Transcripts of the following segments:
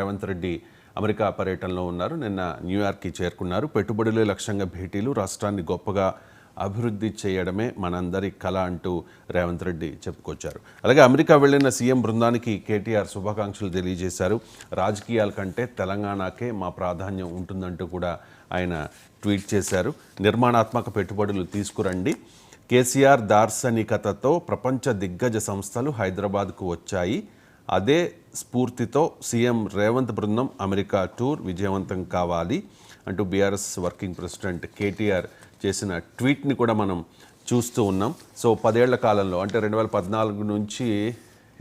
Revanth Reddy America పర్యటనలో ఉన్నారు. నిన్న న్యూయార్క్కి చేరుకున్నారు. పెట్టుబడులే లక్ష్యంగా భేటీలు, రాష్ట్రాన్ని గొప్పగా అభివృద్ధి చేయడమే మనందరి కళ అంటూ రేవంత్ రెడ్డి చెప్పుకొచ్చారు. అలాగే అమెరికా వెళ్లిన సీఎం బృందానికి కేటీఆర్ శుభాకాంక్షలు తెలియజేశారు. రాజకీయాల కంటే తెలంగాణకే మా ప్రాధాన్యం ఉంటుందంటూ కూడా ఆయన ట్వీట్ చేశారు. నిర్మాణాత్మక పెట్టుబడులు తీసుకురండి. కేసీఆర్ దార్శనికతతో ప్రపంచ దిగ్గజ సంస్థలు హైదరాబాద్కు వచ్చాయి. అదే స్ఫూర్తితో సీఎం రేవంత్ బృందం అమెరికా టూర్ విజయవంతం కావాలి అంటూ బీఆర్ఎస్ వర్కింగ్ ప్రెసిడెంట్ కేటీఆర్ చేసిన ట్వీట్ని కూడా మనం చూస్తూ ఉన్నాం. సో 10 ఏళ్ల కాలంలో అంటే 2014 నుంచి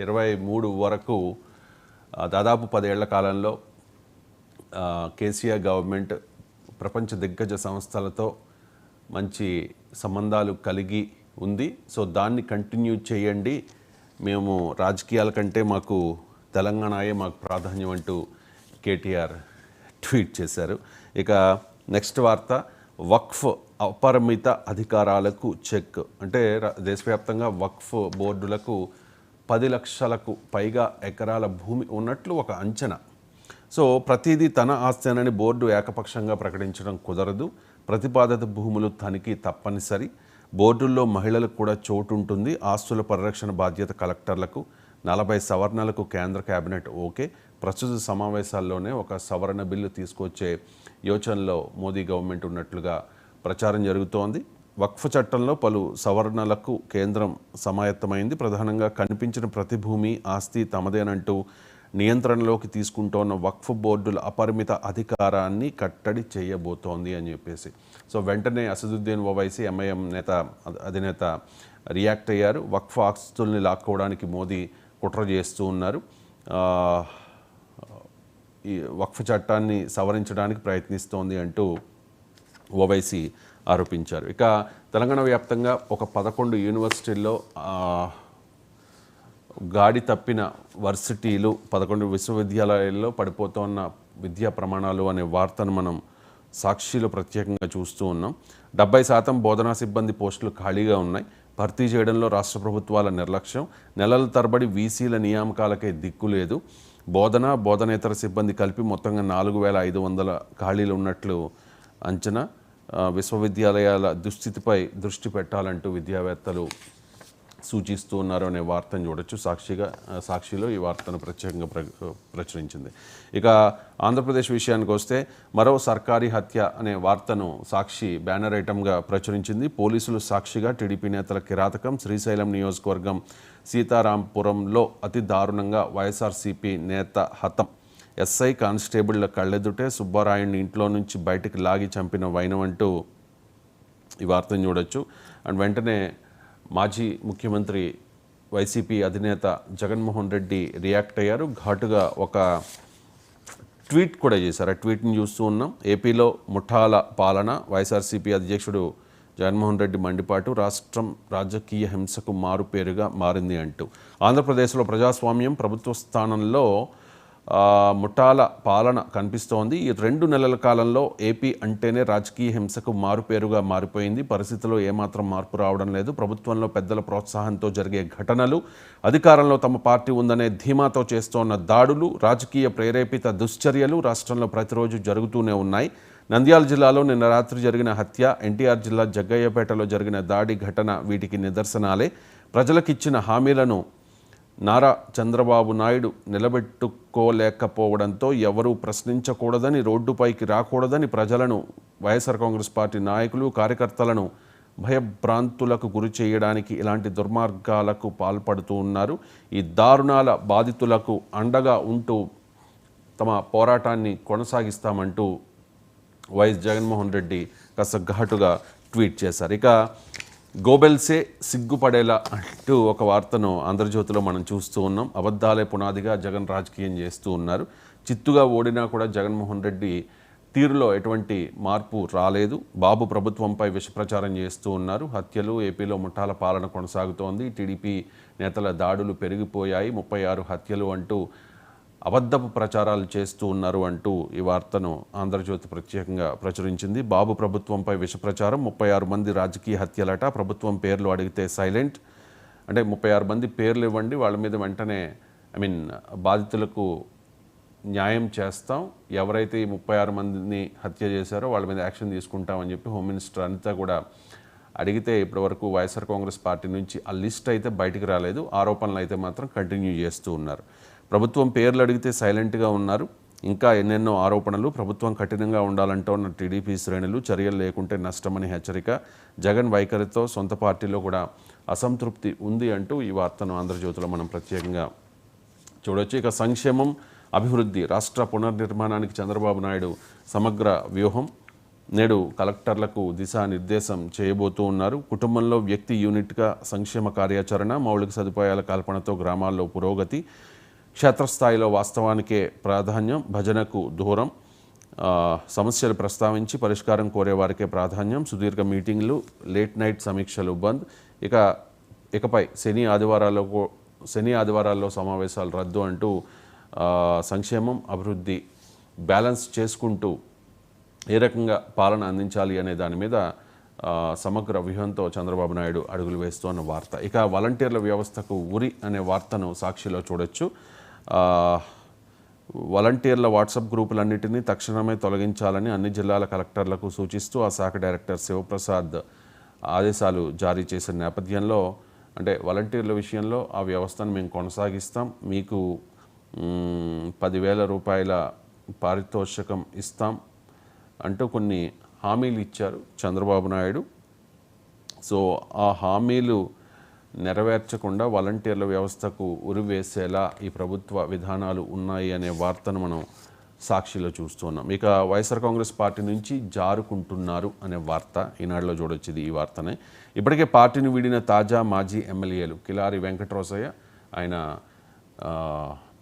23 వరకు దాదాపు 10 ఏళ్ల కాలంలో కేసీఆర్ గవర్నమెంట్ ప్రపంచ దిగ్గజ సంస్థలతో మంచి సంబంధాలు కలిగి ఉంది. సో దాన్ని కంటిన్యూ చేయండి. మేము రాజకీయాల కంటే మాకు తెలంగాణయే మాకు ప్రాధాన్యం అంటూ కేటీఆర్ ట్వీట్ చేశారు. ఇక నెక్స్ట్ వార్త, వక్ఫ్ అపరిమిత అధికారాలకు చెక్. అంటే దేశవ్యాప్తంగా వక్ఫ్ బోర్డులకు 10 లక్షలకు పైగా ఎకరాల భూమి ఉన్నట్లు ఒక అంచనా. సో ప్రతిదీ తన ఆస్తేనని బోర్డు ఏకపక్షంగా ప్రకటించడం కుదరదు. ప్రతిపాదిత భూములు తనిఖీ తప్పనిసరి. బోర్డుల్లో మహిళలకు కూడా చోటు ఉంటుంది. ఆస్తుల పరిరక్షణ బాధ్యత కలెక్టర్లకు. 40 సవరణలకు కేంద్ర కేబినెట్ ఓకే. ప్రస్తుత సమావేశాల్లోనే ఒక సవరణ బిల్లు తీసుకొచ్చే యోచనలో మోదీ గవర్నమెంట్ ఉన్నట్లుగా ప్రచారం జరుగుతోంది. వక్ఫ్ చట్టంలో పలు సవరణలకు కేంద్రం సమాయత్తమైంది. ప్రధానంగా కనిపించిన ప్రతి భూమి ఆస్తి తమదేనంటూ నియంత్రణలోకి తీసుకుంటోన్న వక్ఫ్ బోర్డుల అపరిమిత అధికారాన్ని కట్టడి చేయబోతోంది అని చెప్పేసి. సో వెంటనే అసదుద్దీన్ ఓవైసీ ఎంఐఎం అధినేత రియాక్ట్ అయ్యారు. వక్ఫ్ ఆస్తుల్ని లాక్కోవడానికి మోదీ కుట్ర చేస్తూ ఉన్నారు. ఈ వక్ఫ్ చట్టాన్ని సవరించడానికి ప్రయత్నిస్తోంది అంటూ ఓవైసీ ఆరోపించారు. ఇక తెలంగాణ వ్యాప్తంగా ఒక 11 యూనివర్సిటీల్లో గాడి తప్పిన వర్సిటీలు, 11 విశ్వవిద్యాలయాల్లో పడిపోతున్న విద్యా ప్రమాణాలు అనే వార్తను మనం సాక్షిలో ప్రత్యేకంగా చూస్తూ ఉన్నాం. 70% బోధనా సిబ్బంది పోస్టులు ఖాళీగా ఉన్నాయి. భర్తీ చేయడంలో రాష్ట్ర ప్రభుత్వాల నిర్లక్ష్యం. నెలల తరబడి వీసీల నియామకాలకే దిక్కు లేదు. బోధనేతర సిబ్బంది కలిపి మొత్తంగా 4500 ఖాళీలు ఉన్నట్లు అంచనా. విశ్వవిద్యాలయాల దుస్థితిపై దృష్టి పెట్టాలంటూ విద్యావేత్తలు సూచిస్తూ ఉన్నారు అనే వార్తను చూడొచ్చు. సాక్షిలో ఈ వార్తను ప్రత్యేకంగా ప్రచురించింది. ఇక ఆంధ్రప్రదేశ్ విషయానికి వస్తే మరో సర్కారీ హత్య అనే వార్తను సాక్షి బ్యానర్ ఐటమ్గా ప్రచురించింది. పోలీసులు సాక్షిగా టీడీపీ నేతల కిరాతకం. శ్రీశైలం నియోజకవర్గం సీతారాంపురంలో అతి దారుణంగా వైఎస్ఆర్సీపీ నేత హతం. ఎస్ఐ కానిస్టేబుళ్ల కళ్ళెదుటే సుబ్బారాయుడిని ఇంట్లో నుంచి బయటికి లాగి చంపిన వైనం అంటూ ఈ వార్తను చూడొచ్చు. అండ్ వెంటనే మాజీ ముఖ్యమంత్రి వైసీపీ అధినేత జగన్మోహన్ రెడ్డి రియాక్ట్ అయ్యారు. ఘాటుగా ఒక ట్వీట్ కూడా చేశారు. ఆ ట్వీట్ని చూస్తూ ఉన్నాం. ఏపీలో ముఠాల పాలన, వైఎస్ఆర్సీపీ అధ్యక్షుడు జగన్మోహన్ రెడ్డి మండిపాటు. రాష్ట్రం రాజకీయ హింసకు మారుపేరుగా మారింది అంటూ. ఆంధ్రప్రదేశ్లో ప్రజాస్వామ్యం ప్రభుత్వ స్థానంలో ముఠాల పాలన కనిపిస్తోంది. ఈ 2 నెలల కాలంలో ఏపీ అంటేనే రాజకీయ హింసకు మారుపేరుగా మారిపోయింది. పరిస్థితిలో ఏమాత్రం మార్పు రావడం లేదు. ప్రభుత్వంలో పెద్దల ప్రోత్సాహంతో జరిగే ఘటనలు, అధికారంలో తమ పార్టీ ఉందనే ధీమాతో చేస్తోన్న దాడులు, రాజకీయ ప్రేరేపిత దుశ్చర్యలు రాష్ట్రంలో ప్రతిరోజు జరుగుతూనే ఉన్నాయి. నంద్యాల జిల్లాలో నిన్న రాత్రి జరిగిన హత్య, ఎన్టీఆర్ జిల్లా జగ్గయ్యపేటలో జరిగిన దాడి ఘటన వీటికి నిదర్శనాలే. ప్రజలకిచ్చిన హామీలను నారా చంద్రబాబు నాయుడు నిలబెట్టుకోలేకపోవడంతో ఎవరూ ప్రశ్నించకూడదని, రోడ్డుపైకి రాకూడదని ప్రజలను, వైఎస్ఆర్ కాంగ్రెస్ పార్టీ నాయకులు, కార్యకర్తలను భయభ్రాంతులకు గురి చేయడానికి ఇలాంటి దుర్మార్గాలకు పాల్పడుతూ ఉన్నారు. ఈ దారుణాల బాధితులకు అండగా ఉంటూ తమ పోరాటాన్ని కొనసాగిస్తామంటూ వైఎస్ జగన్మోహన్ రెడ్డి కాస్త ఘాటుగా ట్వీట్ చేశారు. ఇక గోబెల్సే సిగ్గుపడేలా అంటూ ఒక వార్తను ఆంధ్రజ్యోతిలో మనం చూస్తూ ఉన్నాం. అబద్ధాలే పునాదిగా జగన్ రాజకీయం చేస్తూ ఉన్నారు. చిత్తుగా ఓడినా కూడా జగన్మోహన్ రెడ్డి తీరులో ఎటువంటి మార్పు రాలేదు. బాబు ప్రభుత్వంపై విషప్రచారం చేస్తూ ఉన్నారు. హత్యలు, ఏపీలో ముఠాల పాలన కొనసాగుతోంది. టీడీపీ నేతల దాడులు పెరిగిపోయాయి. 36 హత్యలు అంటూ అబద్ధపు ప్రచారాలు చేస్తూ ఉన్నారు అంటూ ఈ వార్తను ఆంధ్రజ్యోతి ప్రత్యేకంగా ప్రచురించింది. బాబు ప్రభుత్వంపై విషప్రచారం, 36 మంది రాజకీయ హత్యలట. ప్రభుత్వం పేర్లు అడిగితే సైలెంట్. అంటే 36 మంది పేర్లు ఇవ్వండి, వాళ్ళ మీద వెంటనే బాధితులకు న్యాయం చేస్తాం, ఎవరైతే ఈ 36 మందిని హత్య చేశారో వాళ్ళ మీద యాక్షన్ తీసుకుంటామని చెప్పి హోమ్ మినిస్టర్ అనిత కూడా అడిగితే ఇప్పటివరకు వైఎస్ఆర్ కాంగ్రెస్ పార్టీ నుంచి ఆ లిస్ట్ అయితే బయటికి రాలేదు. ఆరోపణలు అయితే మాత్రం కంటిన్యూ చేస్తూ ఉన్నారు. ప్రభుత్వం పేర్లు అడిగితే సైలెంట్గా ఉన్నారు. ఇంకా ఎన్నెన్నో ఆరోపణలు. ప్రభుత్వం కఠినంగా ఉండాలంటూ ఉన్న టీడీపీ శ్రేణులు, చర్యలు లేకుంటే నష్టమని హెచ్చరిక. జగన్ వైఖరితో సొంత పార్టీలో కూడా అసంతృప్తి ఉంది అంటూ ఈ వార్తను ఆంధ్రజ్యోతిలో మనం ప్రత్యేకంగా చూడొచ్చు. ఇక సంక్షేమం, అభివృద్ధి, రాష్ట్ర పునర్నిర్మాణానికి చంద్రబాబు నాయుడు సమగ్ర వ్యూహం. నేడు కలెక్టర్లకు దిశానిర్దేశం చేయబోతూ ఉన్నారు. కుటుంబంలో వ్యక్తి యూనిట్గా సంక్షేమ కార్యాచరణ, మౌలిక సదుపాయాల కల్పనతో గ్రామాల్లో పురోగతి, క్షేత్రస్థాయిలో వాస్తవానికే ప్రాధాన్యం, భజనకు దూరం, సమస్యలు ప్రస్తావించి పరిష్కారం కోరే వారికే ప్రాధాన్యం, సుదీర్ఘ మీటింగ్లు, లేట్ నైట్ సమీక్షలు బంద్. ఇకపై శని ఆదివారాల్లో సమావేశాలు రద్దు అంటూ సంక్షేమం, అభివృద్ధి బ్యాలెన్స్ చేసుకుంటూ ఏ రకంగా పాలన అందించాలి అనే దాని మీద సమగ్ర వ్యూహంతో చంద్రబాబు నాయుడు అడుగులు వేస్తున్న వార్త. ఇక వాలంటీర్ల వ్యవస్థకు ఉరి అనే వార్తను సాక్షిలో చూడొచ్చు. వాలంటీర్ల వాట్సాప్ గ్రూపులన్నింటినీ తక్షణమే తొలగించాలని అన్ని జిల్లాల కలెక్టర్లకు సూచిస్తూ ఆ శాఖ డైరెక్టర్ శివప్రసాద్ ఆదేశాలు జారీ చేసిన నేపథ్యంలో, అంటే వాలంటీర్ల విషయంలో ఆ వ్యవస్థను మేము కొనసాగిస్తాం, మీకు 10,000 రూపాయల పారితోషికం ఇస్తాం అంటూ కొన్ని హామీలు ఇచ్చారు చంద్రబాబు నాయుడు. సో ఆ హామీలు నెరవేర్చకుండా వాలంటీర్ల వ్యవస్థకు ఉరివేసేలా ఈ ప్రభుత్వ విధానాలు ఉన్నాయి అనే వార్తను మనం సాక్షిలో చూస్తున్నాం. ఇక వైఎస్ఆర్ కాంగ్రెస్ పార్టీ నుంచి జారుకుంటున్నారు అనే వార్త ఈనాడులో చూడొచ్చింది. ఈ వార్తనే ఇప్పటికే పార్టీని వీడిన తాజా మాజీ ఎమ్మెల్యేలు కిలారి వెంకటరోసయ్య, ఆయన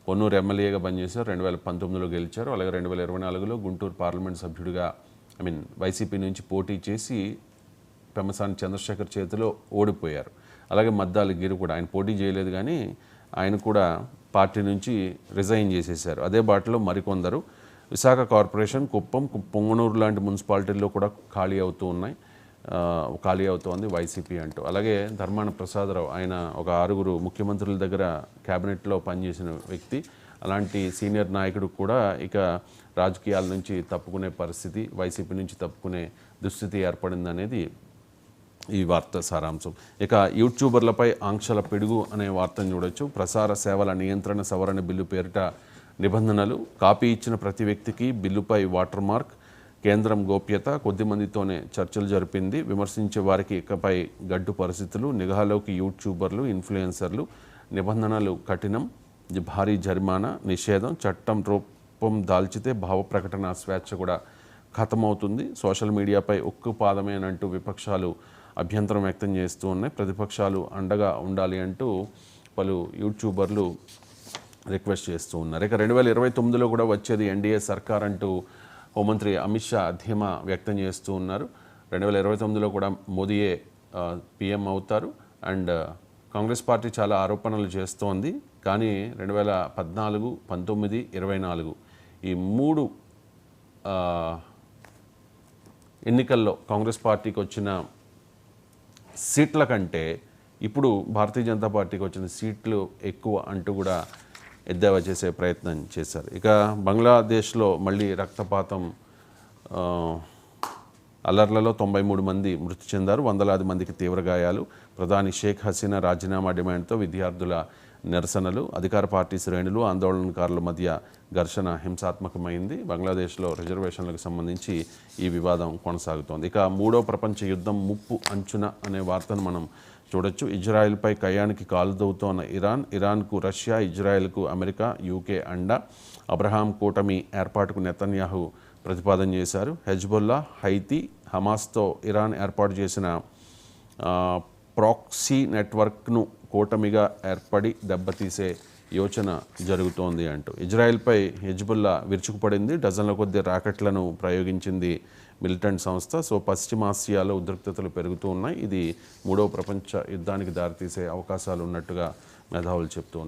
పొన్నూరు ఎమ్మెల్యేగా పనిచేశారు, 2019లో గెలిచారు. అలాగే 2024లో గుంటూరు పార్లమెంట్ సభ్యుడిగా వైసీపీ నుంచి పోటీ చేసి పెమ్మసాని చంద్రశేఖర్ చేతిలో ఓడిపోయారు. అలాగే మద్దాలి గిరి కూడా ఆయన పోటీ చేయలేదు, కానీ ఆయన కూడా పార్టీ నుంచి రిజైన్ చేసేశారు. అదే బాటలో మరికొందరు విశాఖ కార్పొరేషన్, కుప్పం, పొంగనూరు లాంటి మున్సిపాలిటీల్లో కూడా ఖాళీ అవుతోంది వైసీపీ అంటూ. అలాగే ధర్మాన ప్రసాదరావు, ఆయన ఒక 6 ముఖ్యమంత్రుల దగ్గర క్యాబినెట్లో పనిచేసిన వ్యక్తి. అలాంటి సీనియర్ నాయకుడు కూడా ఇక రాజకీయాల నుంచి తప్పుకునే పరిస్థితి, వైసీపీ నుంచి తప్పుకునే దుస్థితి ఏర్పడింది అనేది ఈ వార్త సారాంశం. ఇక యూట్యూబర్లపై ఆంక్షల పిడుగు అనే వార్తను చూడొచ్చు. ప్రసార సేవల నియంత్రణ సవరణ బిల్లు పేరిట నిబంధనలు, కాపీ ఇచ్చిన ప్రతి వ్యక్తికి బిల్లుపై వాటర్ మార్క్, కేంద్రం గోప్యత, కొద్దిమందితోనే చర్చలు జరిపింది, విమర్శించే వారికి ఇకపై గడ్డు పరిస్థితులు, నిఘాలోకి యూట్యూబర్లు, ఇన్ఫ్లుయెన్సర్లు, నిబంధనలు కఠినం, భారీ జరిమానా, నిషేధం, చట్టం రూపం దాల్చితే భావ ప్రకటన స్వేచ్ఛ కూడా ఖతమవుతుంది, సోషల్ మీడియాపై ఉక్కు పాదమేనంటూ విపక్షాలు అభ్యంతరం వ్యక్తం చేస్తూ ఉన్నాయి, ప్రతిపక్షాలు అండగా ఉండాలి అంటూ పలు యూట్యూబర్లు రిక్వెస్ట్ చేస్తూ ఉన్నారు. ఇక 2029లో కూడా వచ్చేది ఎన్డీఏ సర్కార్ అంటూ హోంమంత్రి అమిత్ షా ధీమా వ్యక్తం చేస్తూ ఉన్నారు. 2029లో కూడా మోదీయే పీఎం అవుతారు. అండ్ కాంగ్రెస్ పార్టీ చాలా ఆరోపణలు చేస్తోంది, కానీ 2014, 19, 24 ఈ 3 ఎన్నికల్లో కాంగ్రెస్ పార్టీకి వచ్చిన సీట్ల కంటే ఇప్పుడు భారతీయ జనతా పార్టీకి వచ్చిన సీట్లు ఎక్కువ అంటూ కూడా ఎద్దేవా చేసే ప్రయత్నం చేశారు. ఇక బంగ్లాదేశ్లో మళ్ళీ రక్తపాతం, అల్లర్లలో 93 మంది మృతి చెందారు, వందలాది మందికి తీవ్ర గాయాలు. ప్రధాని షేక్ హసీనా రాజీనామా డిమాండ్తో విద్యార్థుల నిరసనలు, అధికార పార్టీ శ్రేణులు, ఆందోళనకారుల మధ్య ఘర్షణ హింసాత్మకమైంది. బంగ్లాదేశ్లో రిజర్వేషన్లకు సంబంధించి ఈ వివాదం కొనసాగుతోంది. ఇక 3వ ప్రపంచ యుద్ధం ముప్పు అంచున అనే వార్తను మనం చూడొచ్చు. ఇజ్రాయెల్పై కయ్యానికి కాలుదవుతోన్న ఇరాన్కు రష్యా, ఇజ్రాయెల్కు అమెరికా, యూకే అండ. అబ్రహాం కూటమి ఏర్పాటుకు నెతన్యాహు ప్రతిపాదన చేశారు. హెజ్బొల్లా, హైతీ, హమాస్తో ఇరాన్ ఏర్పాటు చేసిన ప్రాక్సీ నెట్వర్క్ను కూటమిగా ఏర్పడి దెబ్బతీసే యోచన జరుగుతోంది అంటూ. ఇజ్రాయెల్పై హెజ్బుల్లా విరుచుకుపడింది, డజన్ల కొద్ది రాకెట్లను ప్రయోగించింది మిలిటెంట్ సంస్థ. సో పశ్చిమాసియాలో ఉద్రిక్తతలు పెరుగుతూ ఉన్నాయి. ఇది 3వ ప్రపంచ యుద్ధానికి దారితీసే అవకాశాలు ఉన్నట్టుగా మేధావులు చెప్తూ ఉన్నారు.